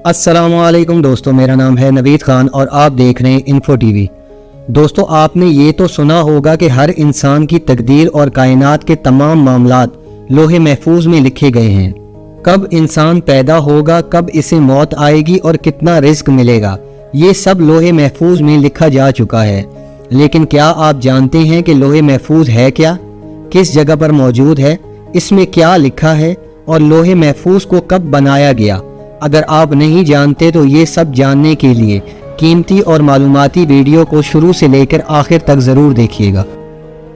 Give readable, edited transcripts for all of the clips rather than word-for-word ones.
अस्सलामुअलैकुम दोस्तों, मेरा नाम है नवीद खान और आप देख रहे हैं इन्फो टीवी। दोस्तों, आपने ये तो सुना होगा कि हर इंसान की तकदीर और कायनात के तमाम मामलात लोहे महफूज में लिखे गए हैं। कब इंसान पैदा होगा, कब इसे मौत आएगी और कितना रिस्क मिलेगा, ये सब लोहे महफूज में लिखा जा चुका है। लेकिन क्या आप जानते हैं कि लोहे महफूज है क्या, किस जगह पर मौजूद है, इसमें क्या लिखा है और लोहे महफूज को कब बनाया गया? अगर आप नहीं जानते तो ये सब जानने के लिए कीमती और मालूमाती वीडियो को शुरू से लेकर आखिर तक ज़रूर देखिएगा।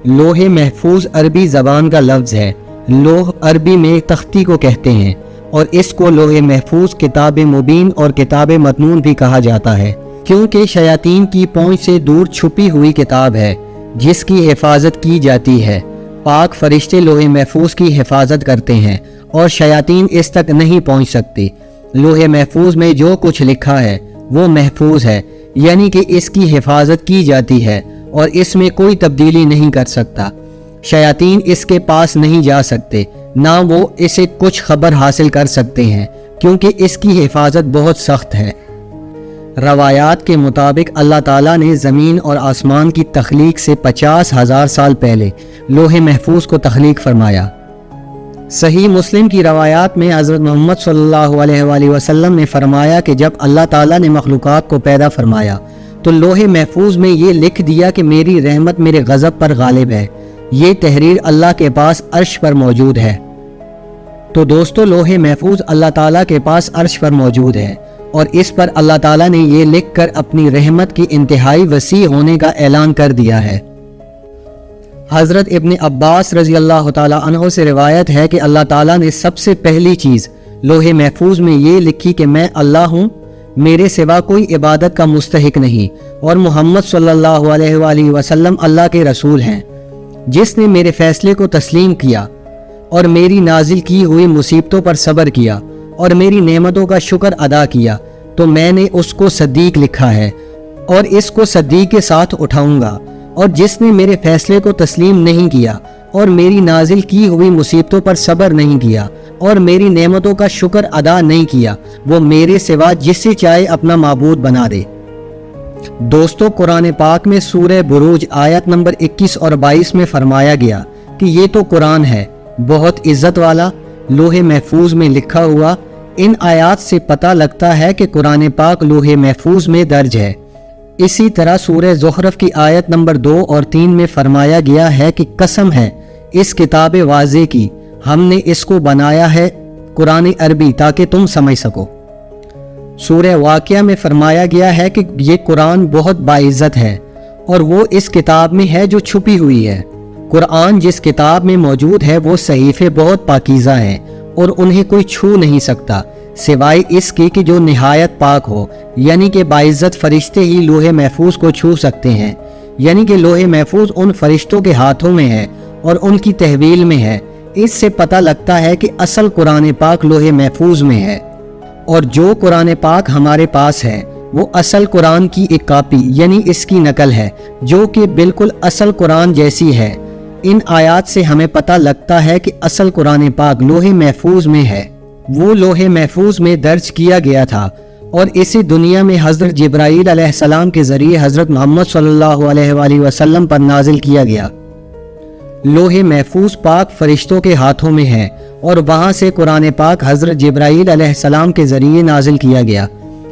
लोहे महफूज अरबी ज़बान का लफ्ज़ है। लोह अरबी में तख्ती को कहते हैं और इसको लोहे महफूज किताब मुबीन और किताब मतनून भी कहा जाता है, क्योंकि शयातीन की पहुंच से दूर छुपी हुई किताब है जिसकी हिफाजत की जाती है। पाक फरिश्ते लोहे महफूज की हिफाजत करते हैं और शयातीन इस तक नहीं पहुंच सकती। लोहे महफूज में जो कुछ लिखा है वो महफूज है, यानी कि इसकी हिफाजत की जाती है और इसमें कोई तब्दीली नहीं कर सकता। शयातीन इसके पास नहीं जा सकते, ना वो इसे कुछ खबर हासिल कर सकते हैं, क्योंकि इसकी हिफाजत बहुत सख्त है। रवायात के मुताबिक अल्लाह ताला ने ज़मीन और आसमान की तख्लीक से 50,000 साल पहले लोहे महफूज को तख्लीक फरमाया। सही मुस्लिम की रवायात में हज़रत मोहम्मद सल्लल्लाहु अलैहि वसल्लम ने फरमाया कि जब अल्लाह ताला ने मखलूक़ात को पैदा फरमाया तो लोहे महफूज में ये लिख दिया कि मेरी रहमत मेरे गज़ब पर गालिब है। ये तहरीर अल्लाह के पास अर्श पर मौजूद है। तो दोस्तों, लोहे महफूज अल्लाह ताला के पास अर्श पर मौजूद है और इस पर अल्लाह ताला ने ये लिख कर अपनी रहमत की इंतहाई वसी होने का ऐलान कर दिया है। हज़रत इब्न अब्बास रज़ी अल्लाह ताला अन्हु से रिवायत है कि अल्लाह ताला ने सबसे पहली चीज़ लोहे महफूज में ये लिखी कि मैं अल्लाह हूँ, मेरे सिवा कोई इबादत का मुस्तहिक नहीं और मोहम्मद सल्लल्लाहु अलैहि वसल्लम अल्लाह के रसूल हैं। जिसने मेरे फैसले को तस्लीम किया और मेरी नाजिल की हुई मुसीबतों पर सब्र किया और मेरी नेमतों का शुक्र अदा किया तो मैंने उसको सद्दीक लिखा है और इसको सद्दीक के साथ उठाऊंगा। और जिसने मेरे फैसले को तस्लीम नहीं किया और मेरी नाजिल की हुई मुसीबतों पर सब्र नहीं किया और मेरी नेमतों का शुक्र अदा नहीं किया, वो मेरे सिवा जिससे चाहे अपना माबूद बना दे। दोस्तों, कुरान पाक में सूरह बुरूज आयत नंबर 21 और 22 में फरमाया गया कि ये तो कुरान है, बहुत इज्जत वाला, लोहे महफूज में लिखा हुआ। इन आयात से पता लगता है कि कुरान पाक लोहे महफूज में दर्ज है। इसी तरह सूरह ज़ुखरफ की आयत नंबर 2 और 3 में फरमाया गया है कि कसम है इस किताब वाज़े की, हमने इसको बनाया है कुरान अरबी ताकि तुम समझ सको। सूरह वाक़िया में फरमाया गया है कि ये कुरान बहुत बाइज़्ज़त है और वो इस किताब में है जो छुपी हुई है। कुरान जिस किताब में मौजूद है वो सहीफ़े बहुत पाकीज़ा हैं और उन्हें कोई छू नहीं सकता सिवाय इसके कि जो निहायत पाक हो, यानी कि बाइज़्ज़त फरिश्ते ही लोहे महफूज को छू सकते हैं। यानी कि लोहे महफूज उन फरिश्तों के हाथों में है और उनकी तहवील में है। इससे पता लगता है कि असल कुरान पाक लोहे महफूज में है और जो कुरान पाक हमारे पास है वो असल कुरान की एक कॉपी यानी इसकी नकल है, जो कि बिल्कुल असल कुरान जैसी है। इन आयात से हमें पता लगता है कि असल कुरान पाक लोहे महफूज में है। वो लोहे महफूज में दर्ज किया गया था और इसे दुनिया में हज़रत जिब्राईल अलैहिस्सलाम के ज़रिए हज़रत मोहम्मद सल्लल्लाहु अलैहि वसल्लम पर नाजिल किया गया। लोहे महफूज पाक फरिश्तों के हाथों में है और वहाँ से कुरान पाक हज़रत जिब्राईल अलैहिस्सलाम के ज़रिए नाजिल किया गया,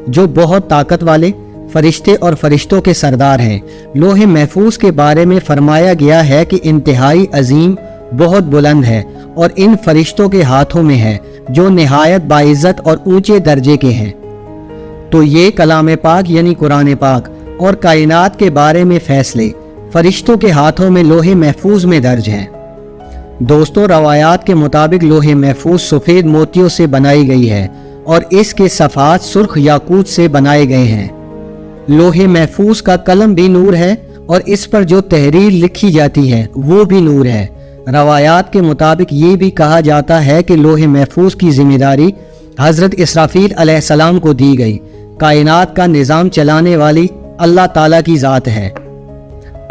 जो बहुत ताकत वाले फरिश्ते और फरिश्तों के सरदार हैं। लोहे महफूज के बारे में फरमाया गया है कि इंतहाई अजीम, बहुत बुलंद है और इन फरिश्तों के हाथों में है जो निहायत बाइज़्ज़त और ऊंचे दर्जे के हैं। तो ये कलाम पाक यानी कुरान पाक और कायनात के बारे में फैसले फरिश्तों के हाथों में लोहे महफूज में दर्ज हैं। दोस्तों, रवायात के मुताबिक लोहे महफूज सफ़ेद मोतियों से बनाई गई है और इसके सफ़ात सुर्ख याकूत से बनाए गए हैं। लोहे महफूज का कलम भी नूर है और इस पर जो तहरीर लिखी जाती है वो भी नूर है। रवायात के मुताबिक ये भी कहा जाता है कि लोहे महफूज की जिम्मेदारी हज़रत इसराफील अलैहिस्सलाम को दी गई। कायनात का निज़ाम चलाने वाली अल्लाह ताला की ज़ात है।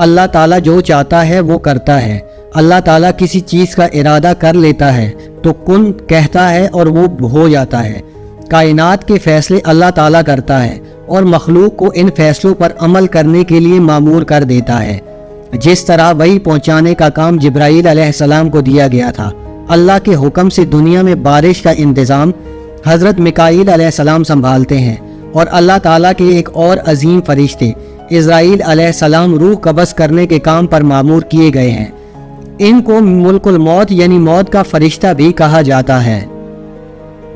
अल्लाह ताला जो चाहता है वो करता है। अल्लाह ताला किसी चीज़ का इरादा कर लेता है तो कुन कहता है और वो हो जाता है। कायनात के फैसले अल्लाह ताला करता है और मखलूक को इन फैसलों पर अमल करने के लिए मामूर कर देता है। जिस तरह वही पहुंचाने का काम जिब्राईल अलैहिस्सलाम को दिया गया था, अल्लाह के हुक्म से दुनिया में बारिश का इंतज़ाम हज़रत मिकाईल अलैहिस्सलाम संभालते हैं और अल्लाह ताला के एक और अजीम फरिश्ते इज़राइल अलैहिस्सलाम रूह कब्ज़ करने के काम पर मामूर किए गए हैं। इनको मुल्कुल मौत यानी मौत का फरिश्ता भी कहा जाता है।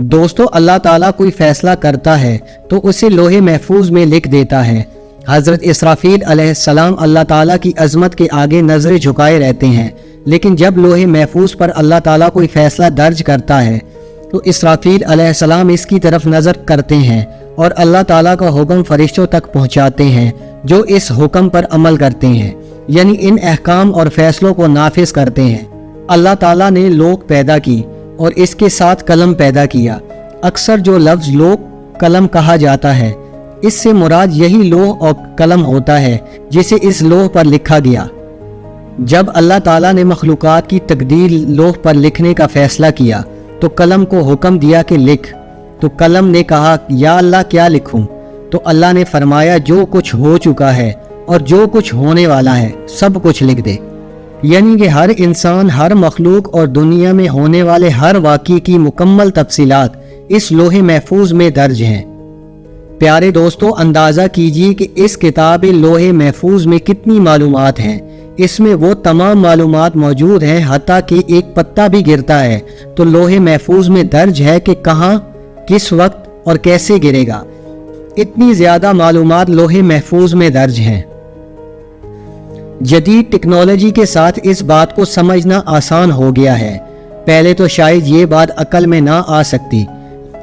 दोस्तों, अल्लाह ताला कोई फैसला करता है तो उसे लोहे महफूज में लिख देता है। हज़रत इसराफील अलैहिस्सलाम अल्लाह ताला की अज़मत के आगे नज़रें झुकाए रहते हैं, लेकिन जब लोहे महफूज पर अल्लाह ताला कोई फैसला दर्ज करता है तो इसराफील अलैहिस्सलाम इसकी तरफ नज़र करते हैं और अल्लाह ताला का हुक्म फरिश्तों तक पहुँचाते हैं जो इस हुक्म पर अमल करते हैं, यानी इन अहकाम और फैसलों को नाफिज करते हैं। अल्लाह ताला ने लोग पैदा की और इसके साथ कलम पैदा किया। अक्सर जो लफ्ज़ लोग कलम कहा जाता है, इससे मुराद यही लोह और कलम होता है जिसे इस लोह पर लिखा गया। जब अल्लाह ताला ने मखलूक़ात की तकदीर लोह पर लिखने का फैसला किया तो कलम को हुक्म दिया कि लिख। तो कलम ने कहा, या अल्लाह क्या लिखूं? तो अल्लाह ने फरमाया, जो कुछ हो चुका है और जो कुछ होने वाला है सब कुछ लिख दे। यानी कि हर इंसान, हर मखलूक और दुनिया में होने वाले हर वाक़ई की मुकम्मल तफसीलात इस लोहे महफूज में दर्ज हैं। प्यारे दोस्तों, अंदाज़ा कीजिए कि इस किताब लोहे महफूज में कितनी मालूमात हैं। इसमें वो तमाम मालूमात मौजूद हैं, हत्ता कि एक पत्ता भी गिरता है तो लोहे महफूज में दर्ज है कि कहाँ, किस वक्त और कैसे गिरेगा। इतनी ज़्यादा मालूमात लोहे महफूज में दर्ज हैं। जदीद टेक्नोलॉजी के साथ इस बात को समझना आसान हो गया है। पहले तो शायद ये बात अकल में ना आ सकती,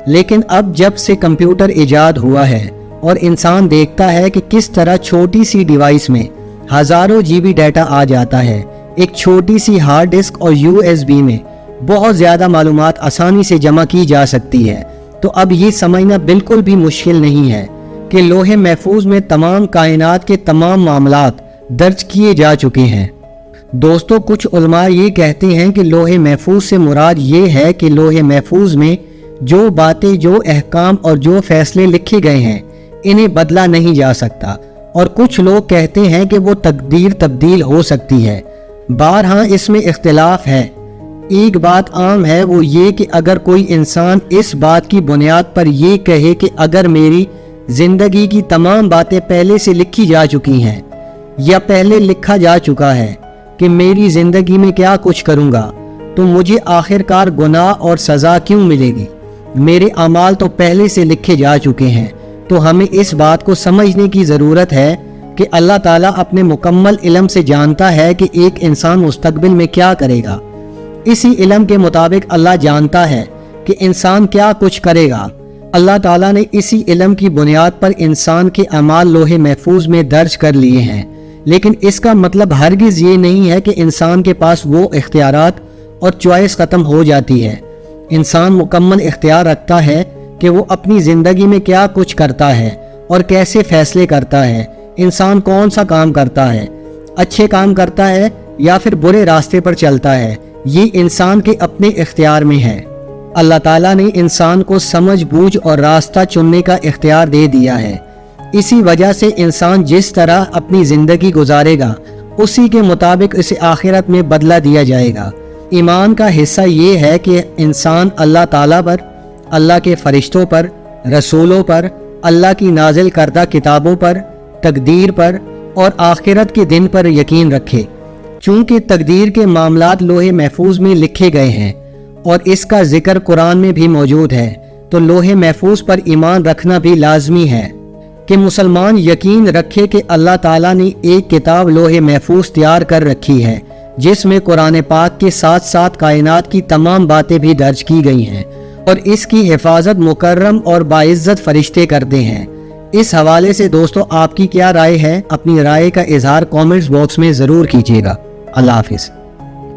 लेकिन अब जब से कंप्यूटर इजाद हुआ है और इंसान देखता है कि किस तरह छोटी सी डिवाइस में हज़ारों जीबी डाटा आ जाता है, एक छोटी सी हार्ड डिस्क और USB में बहुत ज़्यादा मालूमात आसानी से जमा की जा सकती है, तो अब ये समझना बिल्कुल भी मुश्किल नहीं है कि लोहे महफूज में तमाम कायनात के तमाम मामलात दर्ज किए जा चुके हैं। दोस्तों, कुछ उलमा ये कहते हैं कि लोहे महफूज से मुराद ये है कि लोहे महफूज में जो बातें, जो अहकाम और जो फैसले लिखे गए हैं इन्हें बदला नहीं जा सकता, और कुछ लोग कहते हैं कि वो तकदीर तब्दील हो सकती है। बारहा इसमें इख्तिलाफ है। एक बात आम है, वो ये कि अगर कोई इंसान इस बात की बुनियाद पर ये कहे कि अगर मेरी ज़िंदगी की तमाम बातें पहले से लिखी जा चुकी हैं या पहले लिखा जा चुका है कि मेरी ज़िंदगी में क्या कुछ करूँगा, तो मुझे आखिरकार गुनाह और सज़ा क्यों मिलेगी? मेरे अमाल तो पहले से लिखे जा चुके हैं। तो हमें इस बात को समझने की ज़रूरत है कि अल्लाह ताला अपने मुकम्मल इल्म से जानता है कि एक इंसान मुस्तकबिल में क्या करेगा। इसी इल्म के मुताबिक अल्लाह जानता है कि इंसान क्या कुछ करेगा। अल्लाह ताला ने इसी इल्म की बुनियाद पर इंसान के अमाल लोहे महफूज में दर्ज कर लिए हैं, लेकिन इसका मतलब हरगिज़ ये नहीं है कि इंसान के पास वो इख्तियारात और चॉइस ख़त्म हो जाती है। इंसान मुकम्मल इख्तियार रखता है कि वो अपनी ज़िंदगी में क्या कुछ करता है और कैसे फ़ैसले करता है। इंसान कौन सा काम करता है, अच्छे काम करता है या फिर बुरे रास्ते पर चलता है, ये इंसान के अपने इख्तियार में है। अल्लाह ताला ने इंसान को समझ बूझ और रास्ता चुनने का इख्तियार दे दिया है। इसी वजह से इंसान जिस तरह अपनी ज़िंदगी गुजारेगा उसी के मुताबिक इसे आखिरत में बदला दिया जाएगा। ईमान का हिस्सा ये है कि इंसान अल्लाह ताला पर, अल्लाह के फरिश्तों पर, रसूलों पर, अल्लाह की नाजिल करदा किताबों पर, तकदीर पर और आखिरत के दिन पर यकीन रखे। चूँकि तकदीर के मामलात लोहे महफूज में लिखे गए हैं और इसका जिक्र कुरान में भी मौजूद है, तो लोहे महफूज पर ईमान रखना भी लाजमी है कि मुसलमान यकीन रखे कि अल्लाह ताला ने एक किताब लोहे महफूज तैयार कर रखी है जिसमें कुरान पाक के साथ साथ कायनात की तमाम बातें भी दर्ज की गई हैं और इसकी हिफाजत मुकर्रम और बाइज्जत फरिश्ते करते हैं। इस हवाले से दोस्तों आपकी क्या राय है? अपनी राय का इजहार कमेंट्स बॉक्स में ज़रूर कीजिएगा। अल्लाह हाफिज़।